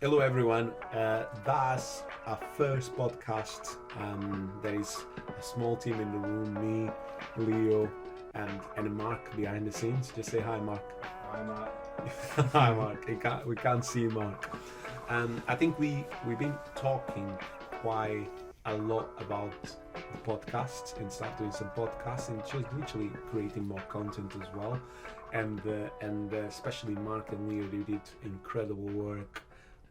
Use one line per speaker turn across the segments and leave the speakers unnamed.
Hello everyone, that's our first podcast. There is a small team in the room, me, Leo, and Mark behind the scenes. Just say hi, Mark.
Hi, Matt.
Hi, Mark. We can't see Mark. I think we've been talking quite a lot about the podcasts and start doing some podcasts and just literally creating more content as well. And especially Mark and Leo, they did incredible work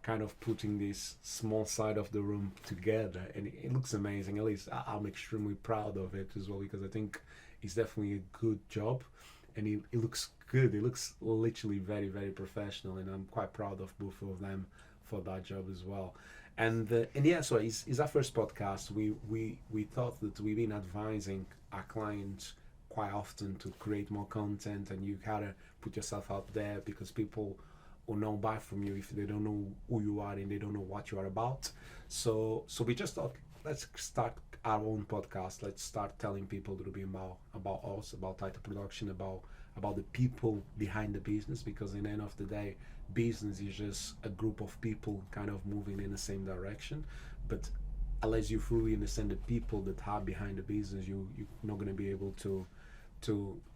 kind of putting this small side of the room together, and it looks amazing. At least I'm extremely proud of it as well, because I think it's definitely a good job, and it looks good. It looks literally very, very professional, and I'm quite proud of both of them for that job as well. And yeah, so it's our first podcast. We thought that we've been advising our clients quite often to create more content, and you gotta put yourself out there because people will not buy from you if they don't know who you are and they don't know what you are about. So we just thought, let's start our own podcast. Let's start telling people a little bit about us, about title production, about the people behind the business, because in the end of the day, business is just a group of people kind of moving in the same direction. But unless you fully understand the people that are behind the business, you're not going to be able to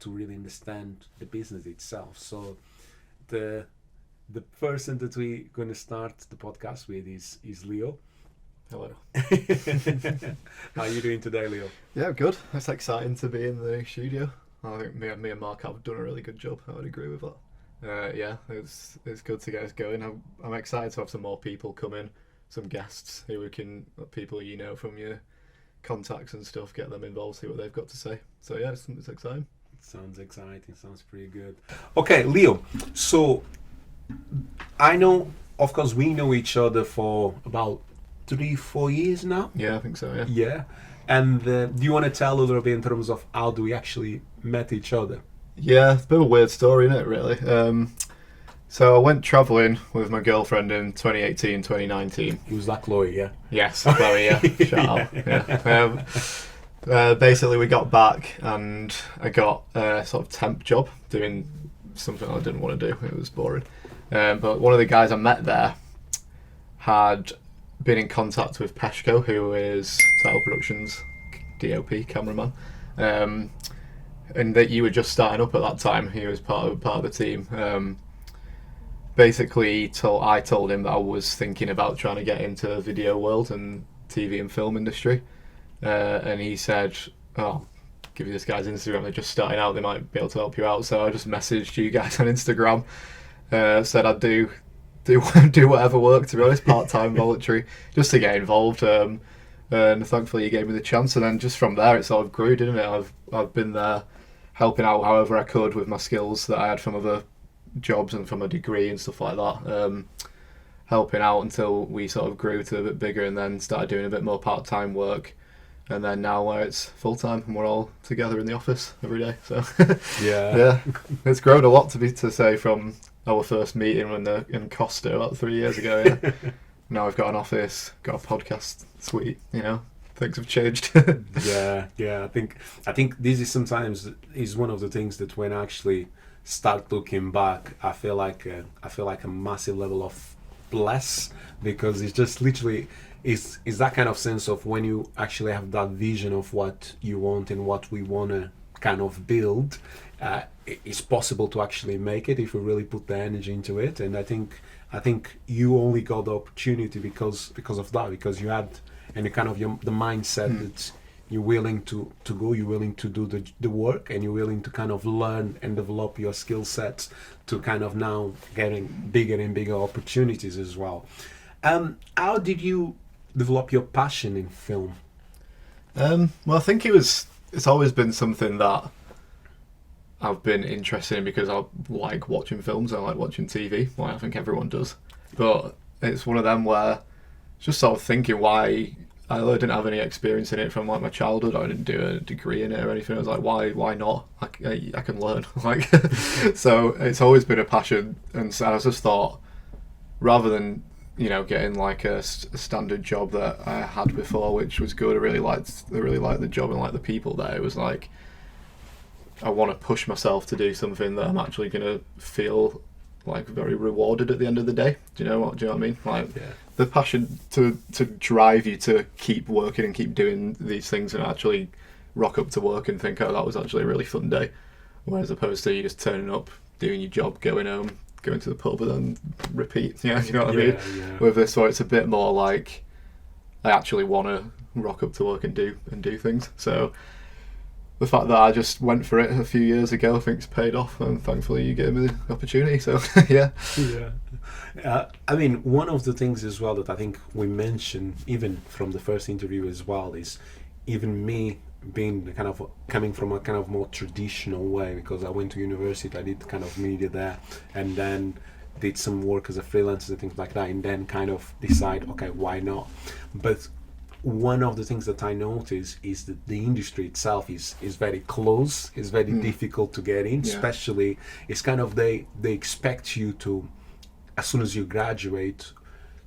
really understand the business itself. So the person that we're going to start the podcast with is Leo.
Hello.
How are you doing today, Leo?
Yeah, good. It's exciting to be in the studio. I think me and Mark have done a really good job. I would agree with that. Yeah, it's good to get us going. I'm excited to have some more people come in, some guests people you know from your contacts and stuff, get them involved, see what they've got to say. So yeah, it's exciting.
Sounds exciting. Sounds pretty good. Okay, Leo. So I know, of course, we know each other for about 3-4 years now.
Yeah, I think so. Yeah.
Yeah. And do you want to tell a little bit in terms of how do we actually met each other?
Yeah, it's a bit of a weird story, isn't it, really? So I went travelling with my girlfriend in 2018, 2019.
It was like Chloe, yeah?
Yes, Chloe, yeah. Shout out. Yeah. Basically, we got back and I got a sort of temp job doing something I didn't want to do. It was boring. But one of the guys I met there had been in contact with Peshko, who is Title Productions DOP cameraman, and that you were just starting up at that time. He was part of the team. Basically, I told him that I was thinking about trying to get into the video world and TV and film industry, and he said, "Oh, give you this guy's Instagram. They're just starting out. They might be able to help you out." So I just messaged you guys on Instagram. Said I'd do whatever work, to be honest, part-time, voluntary, just to get involved. And thankfully you gave me the chance, and then just from there it sort of grew, didn't it? I've been there helping out however I could with my skills that I had from other jobs and from a degree and stuff like that. Helping out until we sort of grew to a bit bigger, and then started doing a bit more part-time work. And then now where it's full-time and we're all together in the office every day. So yeah, it's grown a lot to say from our first meeting in Costa about 3 years ago. Yeah. Now we've got an office, got a podcast. Sweet, things have changed.
Yeah. I think this is sometimes is one of the things that when I actually start looking back, I feel like a massive level of bless, because it's just literally is that kind of sense of when you actually have that vision of what you want and what we want to kind of build. It's possible to actually make it if we really put the energy into it. And I think you only got the opportunity because of that, because you had and kind of the mindset that you're willing to go, you're willing to do the work, and you're willing to kind of learn and develop your skill sets to kind of now getting bigger and bigger opportunities as well. How did you develop your passion in film?
Well, I think it's always been something that I've been interested in, because I like watching films, I like watching TV, I think everyone does. But it's one of them where just sort of thinking why I didn't have any experience in it from like my childhood. I didn't do a degree in it or anything. I was like, why not? I can learn. So it's always been a passion, and so I just thought, rather than getting like a standard job that I had before, which was good. I really liked the job and like the people there. It was like, I want to push myself to do something that I'm actually going to feel like very rewarded at the end of the day. Do you know what I mean? Like,
Yeah.
the passion to drive you to keep working and keep doing these things, and actually rock up to work and think, oh, that was actually a really fun day, whereas opposed to you just turning up, doing your job, going home, going to the pub, and then repeat. Yeah, you know what I mean?
Yeah.
With this one, it's a bit more like I actually want to rock up to work and do things. So the fact that I just went for it a few years ago, I think it's paid off, and thankfully you gave me the opportunity. So yeah.
I mean, one of the things as well that I think we mentioned even from the first interview as well is even me being kind of coming from a kind of more traditional way, because I went to university, I did kind of media there, and then did some work as a freelancer and things like that, and then kind of decide, okay, why not? But one of the things that I notice is that the industry itself is very close, is very difficult to get in, especially it's kind of they expect you to, as soon as you graduate,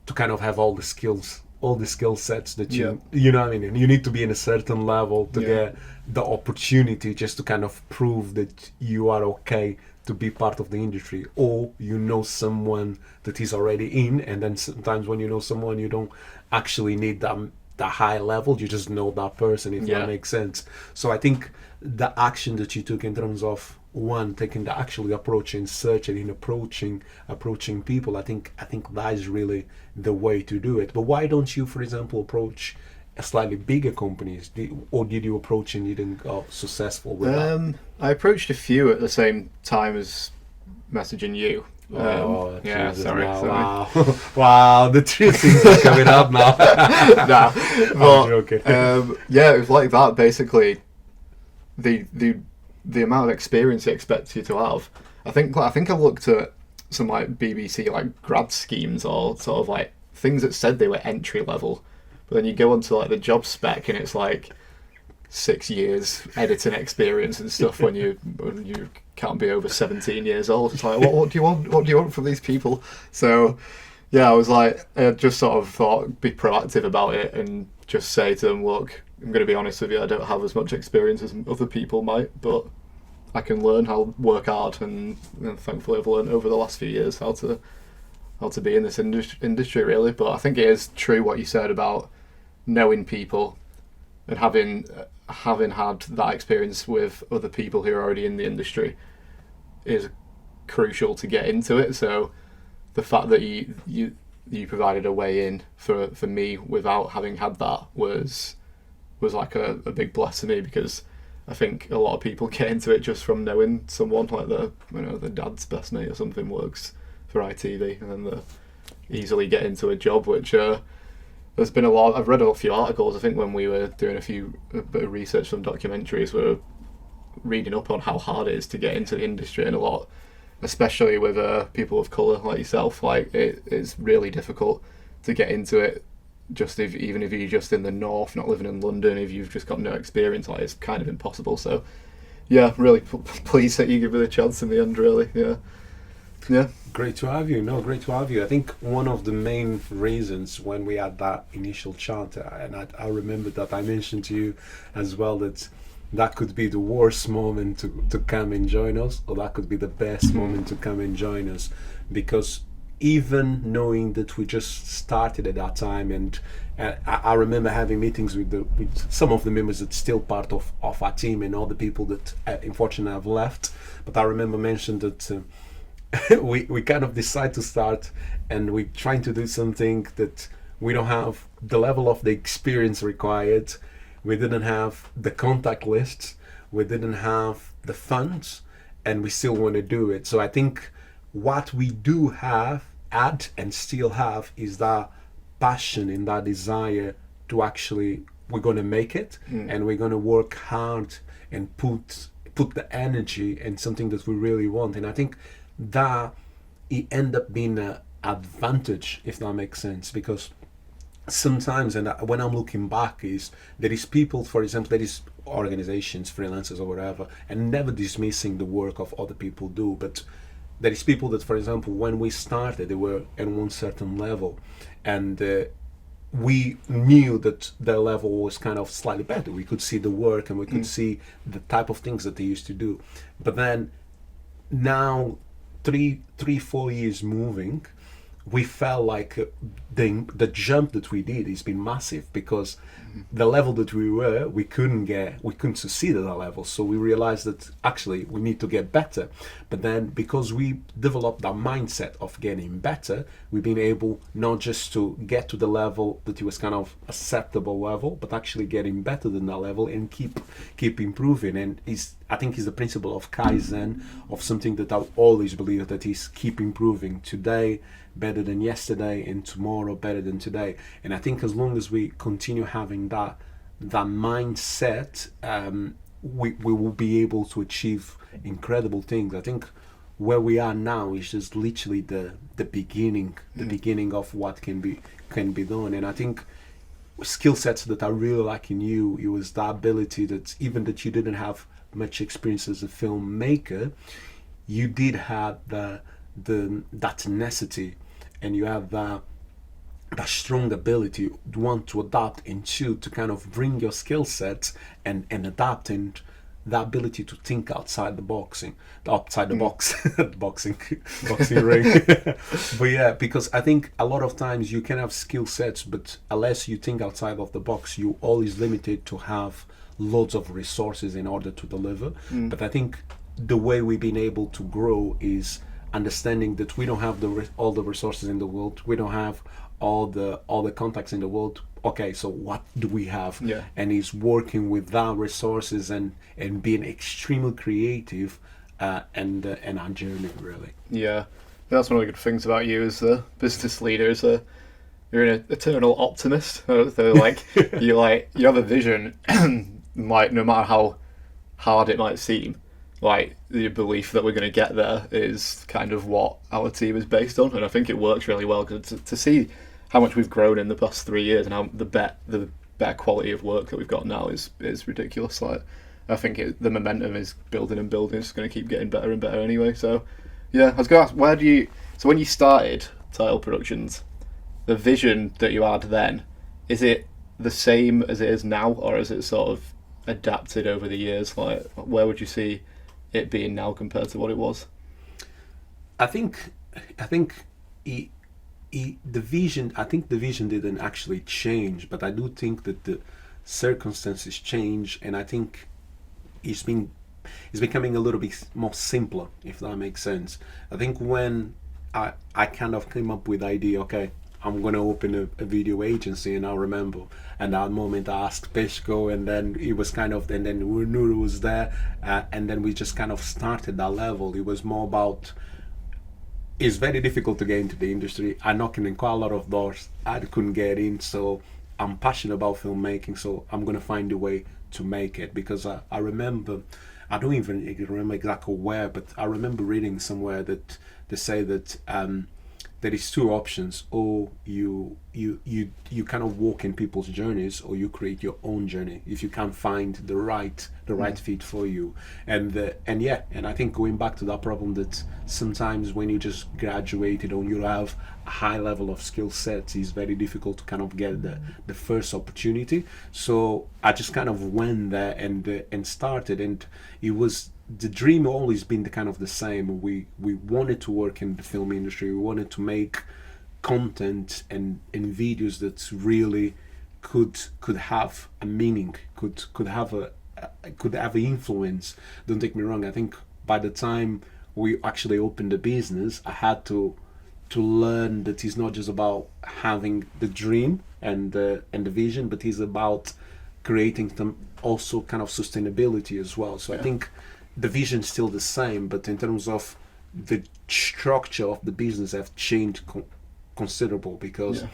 to kind of have all the skill sets that you know what I mean, and you need to be in a certain level to get the opportunity just to kind of prove that you are okay to be part of the industry, or you know someone that is already in, and then sometimes when you know someone you don't actually need that high level, you just know that person, if that makes sense. So I think the action that you took in terms of one, taking the actually approaching searching and approaching people, I think that is really the way to do it. But why don't you, for example, approach a slightly bigger companies, or did you approach and you didn't go successful with that?
I approached a few at the same time as messaging you.
Jesus,
sorry.
Wow. Wow, the truth is coming up now.
Nah, but,
I'm joking.
it was like that. Basically, the amount of experience they expect you to have. I think I looked at some like BBC like grad schemes, or sort of like things that said they were entry level, but then you go onto like the job spec and it's like 6 years editing experience and stuff when you can't be over 17 years old. It's like, what do you want? What do you want from these people? So yeah, I was like, I just sort of thought, be proactive about it and just say to them, look, I'm going to be honest with you, I don't have as much experience as other people might, but I can learn how to work hard, and thankfully I've learned over the last few years how to be in this industry really. But I think it is true what you said about knowing people and having had that experience with other people who are already in the industry is crucial to get into it. So the fact that you provided a way in for me without having had that was like a big bless to me, because I think a lot of people get into it just from knowing someone, like the dad's best mate or something works for ITV, and then they easily get into a job, which there's been a lot. I've read a few articles. I think when we were doing a bit of research on documentaries, we were reading up on how hard it is to get into the industry, and a lot, especially with people of colour like yourself, like it's really difficult to get into it. Even if you're just in the north, not living in London, if you've just got no experience, like it's kind of impossible. So yeah, really pleased that you give me the chance in the end, really. Yeah.
Great to have you. No, great to have you. I think one of the main reasons when we had that initial chat, and I remember that I mentioned to you as well that could be the worst moment to come and join us, or that could be the best moment to come and join us, because even knowing that we just started at that time, and I remember having meetings with some of the members that's still part of our team, and all the people that unfortunately have left. But I remember mentioned that we kind of decide to start, and we're trying to do something that we don't have the level of the experience required. We didn't have the contact lists, we didn't have the funds, and we still want to do it. So I think what we do add and still have is that passion and that desire to actually, we're going to make it, and we're going to work hard and put the energy in something that we really want. And I think that it end up being an advantage, if that makes sense, because sometimes, and when I'm looking back, there is people, for example, there is organizations, freelancers or whatever, and never dismissing the work of other people do, but there is people that, for example, when we started, they were at one certain level, and we knew that their level was kind of slightly better. We could see the work, and we could see the type of things that they used to do. But then now 4 years moving, we felt like the jump that we did has been massive, because the level that we were, we couldn't succeed at that level. So we realized that actually we need to get better. But then, because we developed that mindset of getting better, we've been able not just to get to the level that it was kind of acceptable level, but actually getting better than that level and keep improving. And I think is the principle of Kaizen, of something that I've always believed, that is keep improving. Today better than yesterday, and tomorrow better than today. And I think as long as we continue having that mindset, we will be able to achieve incredible things. I think where we are now is just literally the beginning of what can be done. And I think skill sets that I really like in you, it was the ability that even that you didn't have much experience as a filmmaker, you did have that tenacity, and you have that strong ability, one, to adapt, and two, to kind of bring your skill sets and adapt, and the ability to think outside the box, boxing ring. But yeah, because I think a lot of times you can have skill sets, but unless you think outside of the box, you always limited to have loads of resources in order to deliver. But I think the way we've been able to grow is understanding that we don't have all the resources in the world, we don't have all the contacts in the world. Okay, so what do we have?
Yeah.
And he's working with that resources and being extremely creative, and our journey, really.
Yeah, that's one of the good things about you as a business leader. You're an eternal optimist. So you have a vision, like no matter how hard it might seem. Like, the belief that we're going to get there is kind of what our team is based on, and I think it works really well, because to see how much we've grown in the past 3 years and how the better quality of work that we've got now is ridiculous. Like, I think the momentum is building and building. It's going to keep getting better and better anyway. So yeah, I was going to ask, so when you started Title Productions, the vision that you had then, is it the same as it is now, or is it sort of adapted over the years? Like, where would you see it being now compared to what it was?
I think the vision didn't actually change, but I do think that the circumstances change, and I think it's becoming a little bit more simpler, if that makes sense. I think when I kind of came up with the idea, okay, I'm going to open a video agency, and I remember, and that moment I asked Peshko, and then it was kind of, and then Nuru was there, and then we just kind of started that level. It was more about, it's very difficult to get into the industry. I knocked in quite a lot of doors. I couldn't get in, so I'm passionate about filmmaking, so I'm going to find a way to make it. Because I remember, I don't even remember exactly where, but I remember reading somewhere that they say that there is two options: or you kind of walk in people's journeys, or you create your own journey if you can't find the right fit for you. And I think going back to that problem, that sometimes when you just graduated or you have a high level of skill sets, it's very difficult to kind of get the first opportunity. So I just kind of went there and started, and it was, the dream always been the same. We wanted to work in the film industry. We wanted to make content and videos that really could have a meaning, could have an influence. Don't take me wrong. I think by the time we actually opened the business, I had to learn that it's not just about having the dream and the vision, but it's about creating some also kind of sustainability as well. So yeah. I think the vision is still the same, but in terms of the structure of the business have changed considerable, because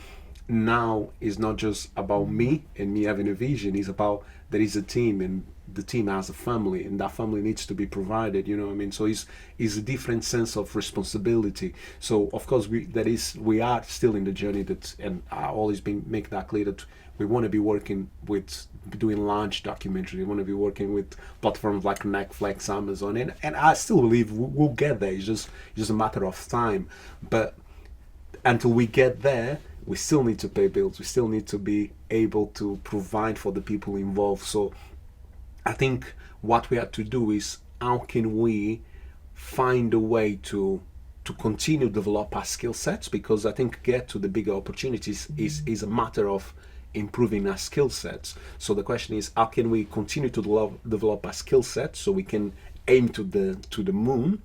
now it's not just about me and me having a vision. It's about, there is a team, and the team has a family, and that family needs to be provided, you know what I mean? So it's a different sense of responsibility. So of course we are still in the journey, that, and I always make that clear, that we want to be working with doing large documentaries. We want to be working with platforms like Netflix, Amazon, and I still believe we'll get there. It's just a matter of time. But until we get there, we still need to pay bills. We still need to be able to provide for the people involved. So I think what we have to do is, how can we find a way to to continue develop our skill sets, because I think get to the bigger opportunities is a matter of improving our skill sets. So the question is, how can we continue to develop our skill sets so we can aim to the moon,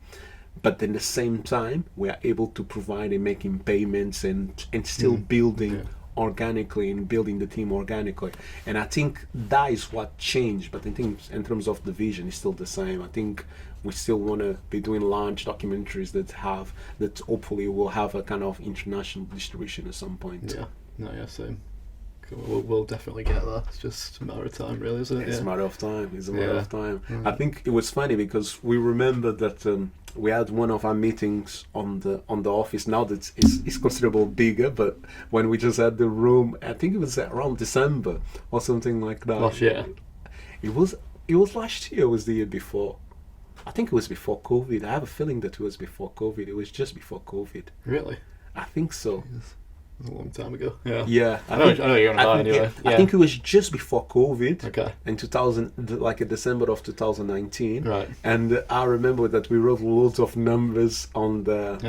but at the same time we are able to provide and making payments and still building organically and building the team organically. And I think that is what changed. But I think in terms of the vision, it's still the same. I think we still want to be doing large documentaries that hopefully will have a kind of international distribution at some point.
Same. We'll definitely get that. It's just a matter of time, really, isn't it?
It's a matter of time. It's a matter of time. I think it was funny because we remember that we had one of our meetings on the office. Now that it's considerably bigger, but when we just had the room, I think it was around December or something like that.
Last year.
It was last year. It was the year before. I think it was before COVID. I have a feeling that it was before COVID. It was just before COVID.
Really?
I think so.
Yes. A long time ago. Yeah.
Yeah.
I know you're on that anyway.
I think it was just before COVID.
Okay.
In 2000, like in December of 2019.
Right.
And I remember that we wrote loads of numbers on the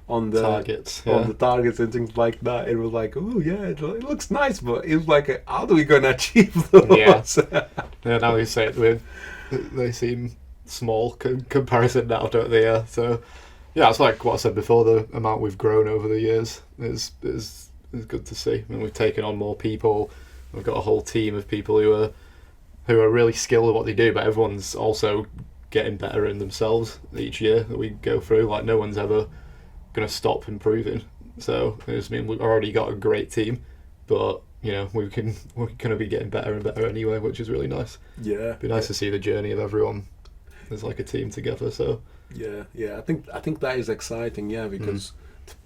on the
targets.
on the targets and things like that. It was like, oh yeah, it looks nice, but it was like, how are we gonna achieve those?
Yeah. Now you say it, they seem small comparison now, don't they? Yeah. So. Yeah, it's like what I said before. The amount we've grown over the years is good to see. I mean, we've taken on more people. We've got a whole team of people who are really skilled at what they do, but everyone's also getting better in themselves each year that we go through. Like, no one's ever going to stop improving. So I just mean we've already got a great team, but we're going to be getting better and better anyway, which is really nice.
Yeah,
it'd be nice to see the journey of everyone as like a team together. So.
Yeah. I think that is exciting. Yeah, because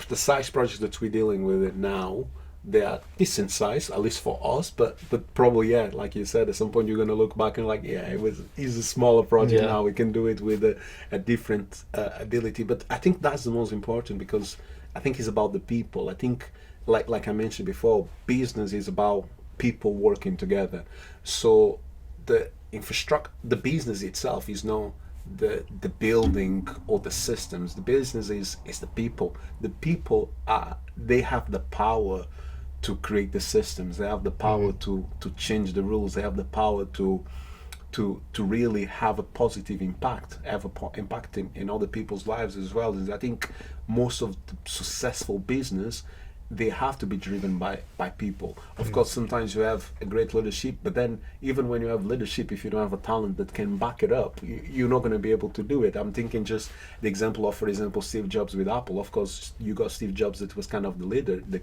the size projects that we're dealing with it now, they are decent size, at least for us. But probably, like you said, at some point you're gonna look back and like, it's a smaller project now. We can do it with a different ability. But I think that's the most important, because I think it's about the people. I think, like I mentioned before, business is about people working together. So the business itself is not the building or the systems. The business is the people. The people they have the power to create the systems. They have the power to change the rules. They have the power to really have a positive impact, impact in other people's lives as well. And I think most of the successful business, they have to be driven by people. Of course, sometimes you have a great leadership, but then even when you have leadership, if you don't have a talent that can back it up, you're not going to be able to do it. I'm thinking just the example of, for example, Steve Jobs with Apple. Of course, you got Steve Jobs that was kind of the leader, the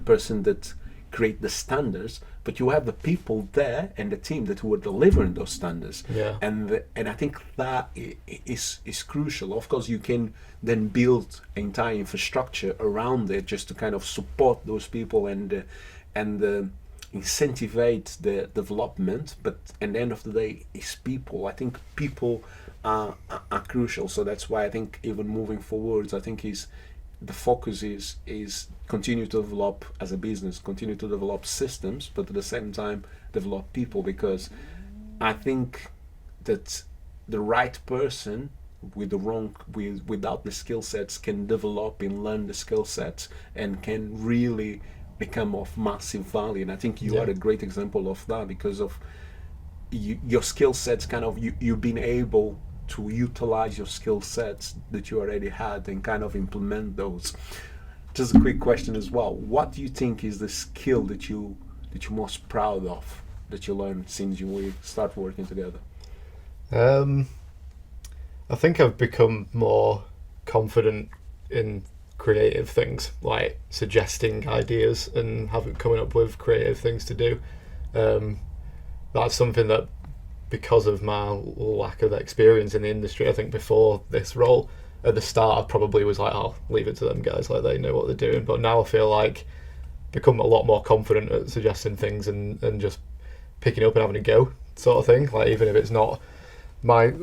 person that create the standards, but you have the people there and the team that were delivering those standards. And I think that is crucial. Of course, you can then build entire infrastructure around it just to kind of support those people and incentivize the development. But at the end of the day, it's people. I think people are crucial. So that's why I think even moving forwards, I think the focus is continue to develop as a business, continue to develop systems, but at the same time develop people, because I think that the right person without the skill sets can develop and learn the skill sets and can really become of massive value. And I think you are a great example of that, because of your skill sets, kind of you've been able to utilize your skill sets that you already had and kind of implement those. Just a quick question as well. What do you think is the skill that you're most proud of that you learned since we start working together?
I think I've become more confident in creative things, like suggesting ideas and coming up with creative things to do. That's something that, because of my lack of experience in the industry, I think before this role, at the start I probably was like, I'll leave it to them guys, like they know what they're doing. But now I feel like become a lot more confident at suggesting things and just picking up and having a go, sort of thing. Like, even if it's not my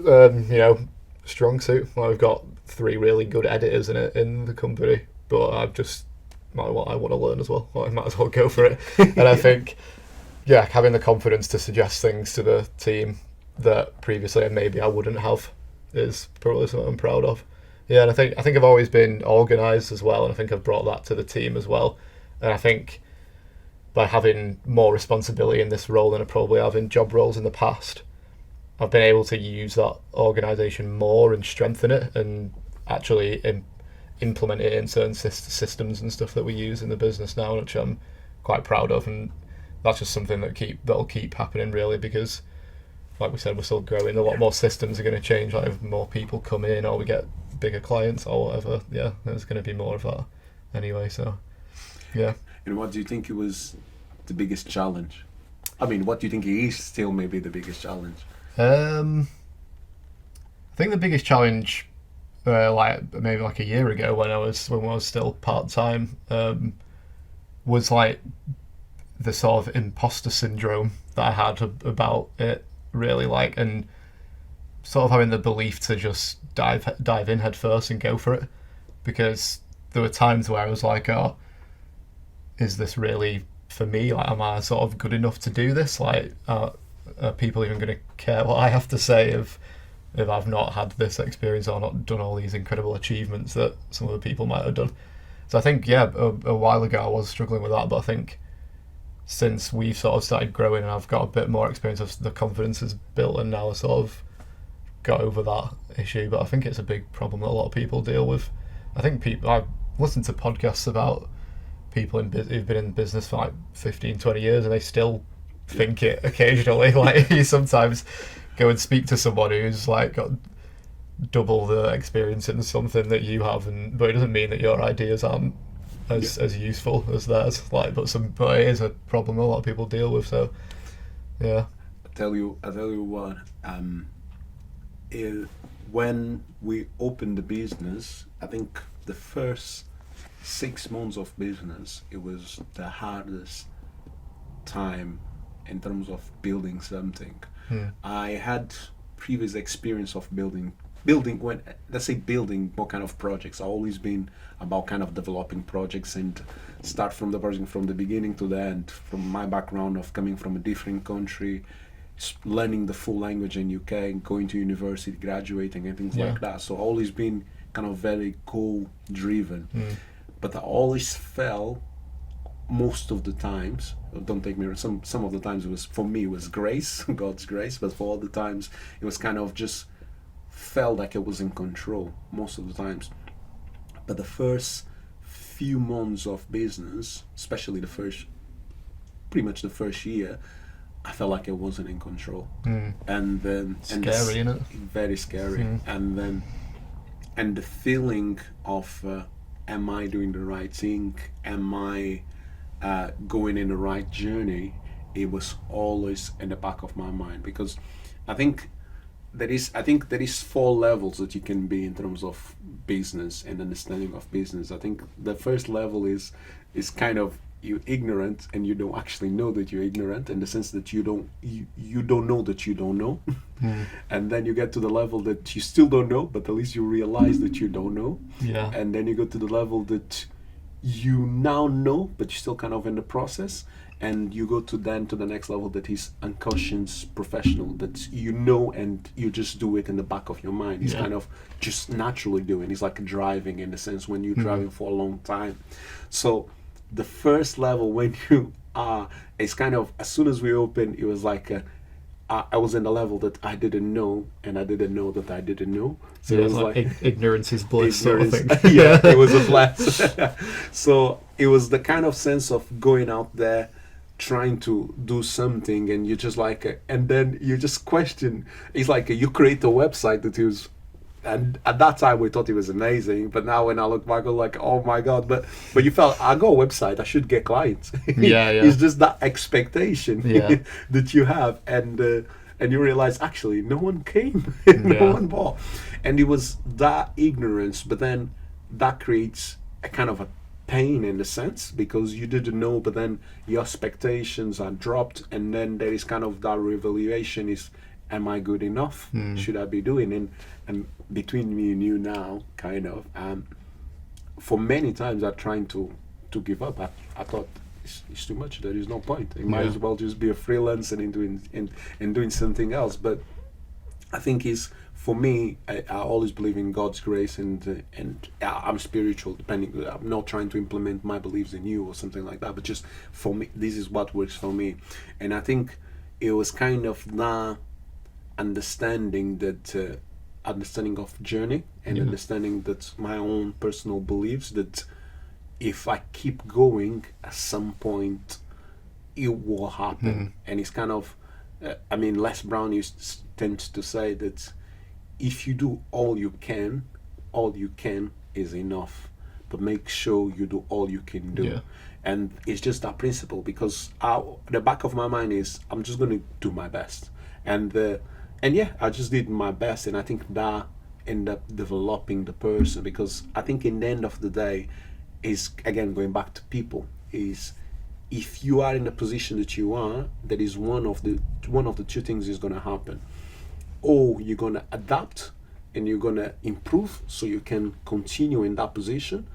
strong suit. Like, we've got 3 really good editors in the company, but I want to learn as well. I might as well go for it. And I think having the confidence to suggest things to the team that previously maybe I wouldn't have is probably something I'm proud of. Yeah, and I think I've always been organised as well, and I think I've brought that to the team as well. And I think by having more responsibility in this role than I probably have in job roles in the past, I've been able to use that organisation more and strengthen it, and actually implement it in certain systems and stuff that we use in the business now, which I'm quite proud of. And that's just something that'll keep happening, really, because, like we said, we're still growing. A lot more systems are going to change. Like if more people come in, or we get bigger clients or whatever, yeah, there's going to be more of that anyway. So, yeah.
And what do you think was the biggest challenge? I mean, what do you think is still maybe the biggest challenge?
I think the biggest challenge, like maybe like a year ago when I was still part time, was like the sort of imposter syndrome that I had about it, really, like, and sort of having the belief to just dive in head first and go for it, because there were times where I was like, oh, is this really for me? Like, am I sort of good enough to do this? Like, are people even going to care what I have to say if I've not had this experience or not done all these incredible achievements that some other people might have done? So I think, yeah, a while ago I was struggling with that, but I think since we've sort of started growing and I've got a bit more experience, of the confidence is built, and now I sort of got over that issue. But I think it's a big problem that a lot of people deal with. I think I've listened to podcasts about people who've been in business for like 15, 20 years and they still think it occasionally. Like, you sometimes go and speak to someone who's like got double the experience in something that you have, but it doesn't mean that your ideas aren't as useful as theirs. Like, but it is a problem a lot of people deal with. So, yeah.
I tell you what. When we opened the business, I think the first 6 months of business, it was the hardest time in terms of building something. I had previous experience of building when, let's say, building what kind of projects. I've always been about kind of developing projects and start from the project from the beginning to the end. From my background of coming from a different country, learning the full language in UK, going to university, graduating and things like that. So always been kind of very goal driven. But I always felt, most of the times, don't take me wrong, some of the times it was, for me, it was grace, God's grace, but for all the times it was kind of just felt like I was in control most of the times. But the first few months of business, especially pretty much the first year, I felt like I wasn't in control. And then
scary, isn't it?
Very scary. And the feeling of am I doing the right thing? Am I going in the right journey? It was always in the back of my mind, because I think there is 4 levels that you can be in terms of business and understanding of business. I think the first level is kind of you're ignorant and you don't actually know that you're ignorant, in the sense that you don't know that you don't know. And then you get to the level that you still don't know, but at least you realize that you don't know. And then you go to the level that you now know, but you're still kind of in the process. And you go to the next level, that is unconscious professional, that you know and you just do it in the back of your mind. It's kind of just naturally doing. It's like driving, in the sense when you're driving for a long time. So the first level, when you are, it's kind of, as soon as we opened, it was like I was in the level that I didn't know, and I didn't know that I didn't know. So it was like
ignorance is bliss, sort of thing.
It was a bless. So it was the kind of sense of going out there, trying to do something, and you just like, and then you just question. It's like you create a website that is, and at that time we thought it was amazing, but now when I look back, I'm like, oh my god! But you felt, I got a website, I should get clients. It's just that expectation that you have, and you realize actually no one came, no one bought, and it was that ignorance. But then that creates a kind of a pain, in a sense, because you didn't know, but then your expectations are dropped, and then there is kind of that reevaluation: is, am I good enough? Should I be doing? And between me and you now, kind of, for many times I tried to give up. I thought it's too much. There is no point. I might as well just be a freelancer and doing something else. But I think is for me. I always believe in God's grace, and I'm spiritual. Depending, I'm not trying to implement my beliefs in you or something like that. But just for me, this is what works for me, and I think it was kind of that understanding that understanding of journey and understanding that my own personal beliefs that if I keep going, at some point it will happen. And it's kind of I mean, Les Brown tends to say that if you do all you can is enough, but make sure you do all you can do. And it's just that principle, because the back of my mind is I'm just going to do my best, and yeah, I just did my best, and I think that ended up developing the person, because I think in the end of the day is, again, going back to people, is if you are in the position that you are, that is one of the two things is going to happen. Or you're going to adapt and you're going to improve so you can continue in that position,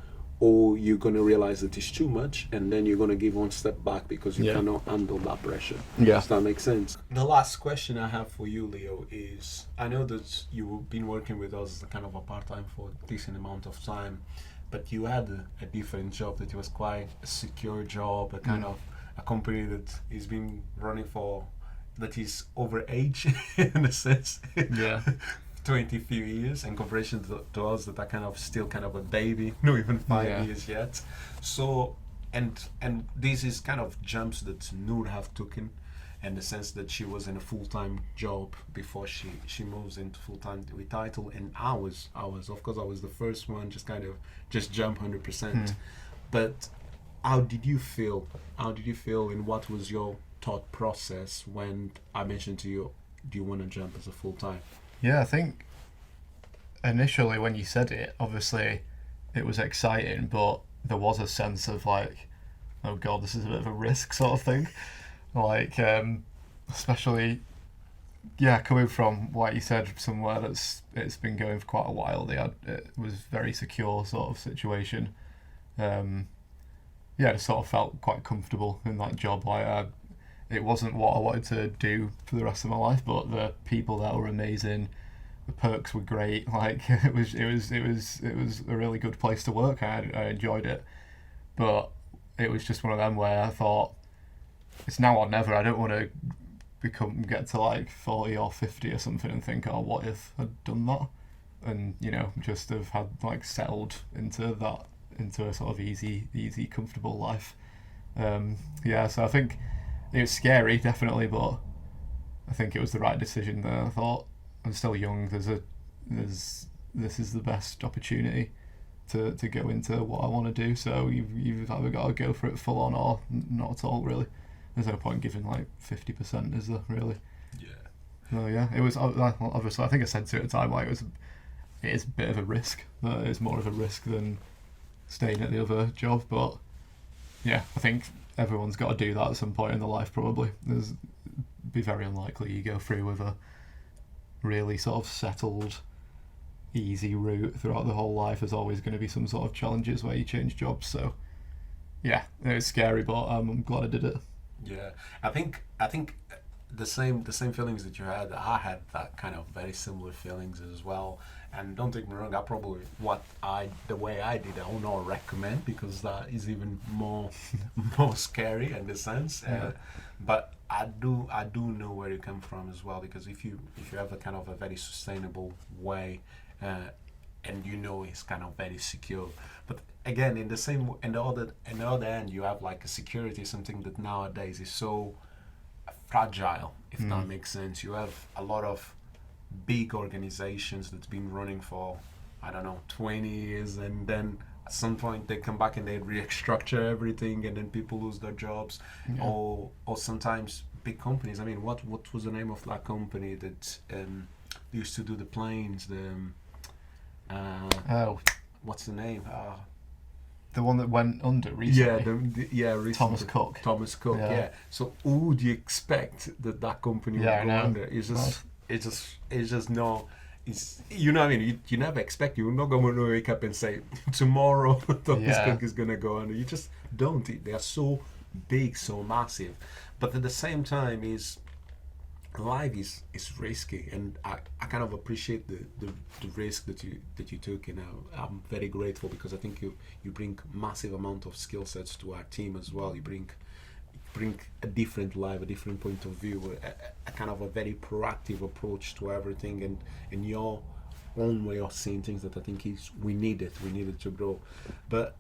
or you're going to realize that it's too much and then you're going to give one step back because you cannot handle that pressure. Does that make sense? The last question I have for you, Leo, is I know that you've been working with us as a kind of a part-time for a decent amount of time, but you had a different job that was quite a secure job, a kind of a company that has been running for, that is over age in a sense. 20 few years in comparison to us that are kind of still kind of a baby, not even 5 years yet. So and this is kind of jumps that Noor have taken, in the sense that she was in a full-time job before she moves into full-time with title, and I was of course I was the first one, just jump 100%. But how did you feel and what was your thought process when I mentioned to you, do you want to jump as a full-time?
Yeah, I think initially when you said it, obviously it was exciting, but there was a sense of like, oh God, this is a bit of a risk sort of thing. Like, especially, coming from what you said, somewhere it's been going for quite a while. It was very secure sort of situation. I just sort of felt quite comfortable in that job. Like, it wasn't what I wanted to do for the rest of my life, but the people there were amazing. The perks were great. Like, it was a really good place to work. I enjoyed it, but it was just one of them where I thought, it's now or never. I don't want to get to like 40 or 50 or something and think, oh, what if I'd done that, and just have had like settled into a sort of easy comfortable life. So I think it was scary, definitely, but I think it was the right decision there. I thought, I'm still young, this is the best opportunity to go into what I want to do, so you've either got to go for it full on or not at all, really. There's no point giving like 50%, is there, really? So it was, obviously, I think I said to it at the time, like, it is a bit of a risk. It's more of a risk than staying at the other job, but I think everyone's got to do that at some point in their life, probably. It'd be very unlikely you go through with a really sort of settled, easy route throughout the whole life. There's always going to be some sort of challenges where you change jobs, so it was scary, but I'm glad I did it.
I think the same feelings that you had, I had that kind of very similar feelings as well. And don't take me wrong, the way I did, I will not recommend, because that is even more scary in the sense. But I do know where you come from as well, because if you have a kind of a very sustainable way, and it's kind of very secure. But again, in the other end, you have like a security, something that nowadays is so fragile, if that makes sense. You have a lot of big organizations that's been running for, I don't know, 20 years, and then at some point they come back and they restructure everything, and then people lose their jobs. Or sometimes big companies. I mean, what was the name of that company that used to do the planes? What's the name?
The one that went under recently.
Recently. Thomas Cook. Yeah. So who would you expect that company would go under? It's just no. You know what I mean? You never expect. You're not going to wake up and say tomorrow Thomas Cook is going to go under. You just don't. They are so big, so massive. But at the same time, life is risky, and I kind of appreciate the risk that you took, and I'm very grateful because I think you bring massive amount of skill sets to our team as well. You bring a different life, a different point of view, a kind of a very proactive approach to everything, and your own way of seeing things that I think we needed to grow. But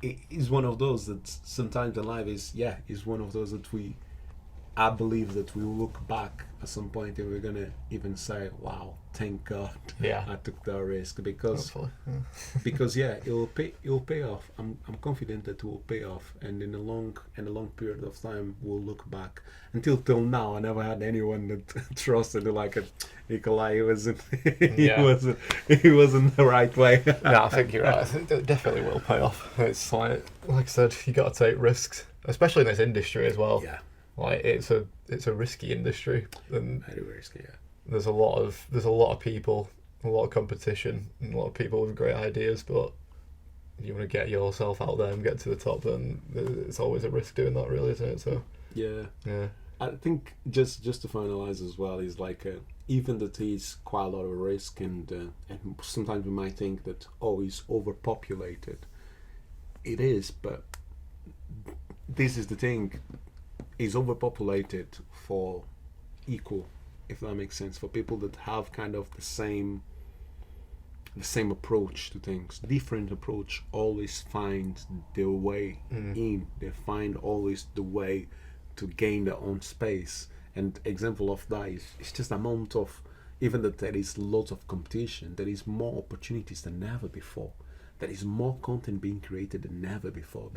it is one of those that sometimes in life is one of those that I believe that we'll look back at some point and we're gonna even say, "Wow, thank God, I took that risk," because it'll pay off. I'm confident that it will pay off, and in a long period of time, we'll look back. Till now, I never had anyone that trusted like Nicolay. He wasn't the right way.
No, I think you're right. I think it definitely will pay off. It's like I said, you got to take risks, especially in this industry as well.
Yeah.
Like it's a risky industry, and
very risky. Yeah.
There's a lot of people, a lot of competition, and a lot of people with great ideas. But you want to get yourself out there and get to the top, then it's always a risk doing that, really, isn't it? So yeah.
I think just to finalize as well is like even that is quite a lot of risk, and sometimes we might think that it's overpopulated. It is, but this is the thing. Is overpopulated for equal, if that makes sense, for people that have kind of the same approach to things. Different approach always finds their way in. They find always the way to gain their own space. And example of that is just amount of, even that there is lots of competition, there is more opportunities than ever before. There is more content being created than ever before.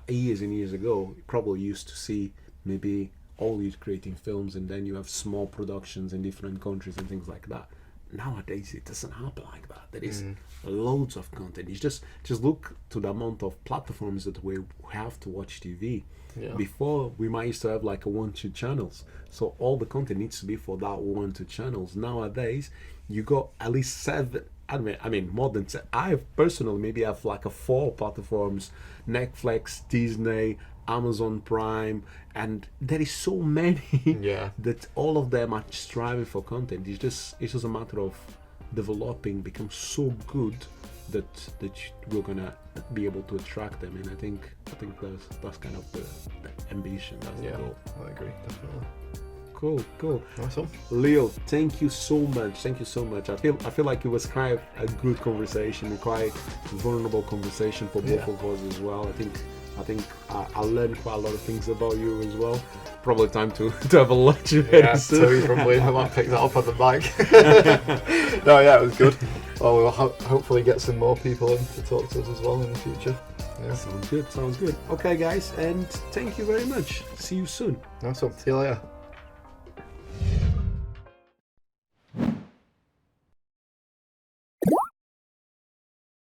Years and years ago, you probably used to see maybe all you creating films, and then you have small productions in different countries and things like that. Nowadays, it doesn't happen like that. There is loads of content. You just look to the amount of platforms that we have to watch TV. Yeah. Before, we might used to have like a 1-2 channels, so all the content needs to be for that 1-2 channels. Nowadays, you got at least 7. I mean, more than 10. I personally maybe have like 4 platforms: Netflix, Disney, Amazon Prime, and there is so many that all of them are striving for content. It's just a matter of developing, become so good that we're gonna be able to attract them. And I think that's kind of the ambition. That's the goal.
I agree, definitely.
Cool.
Awesome.
Leo, thank you so much. I feel like it was quite a good conversation, a quite vulnerable conversation for both of us as well. I think I learned quite a lot of things about you as well. Probably time to have a lunch.
So you probably might pick that up on the bike. No, it was good. Well, we'll hopefully get some more people in to talk to us as well in the future. Yeah.
Sounds good. Okay, guys, and thank you very much. See you soon.
Awesome. See you later.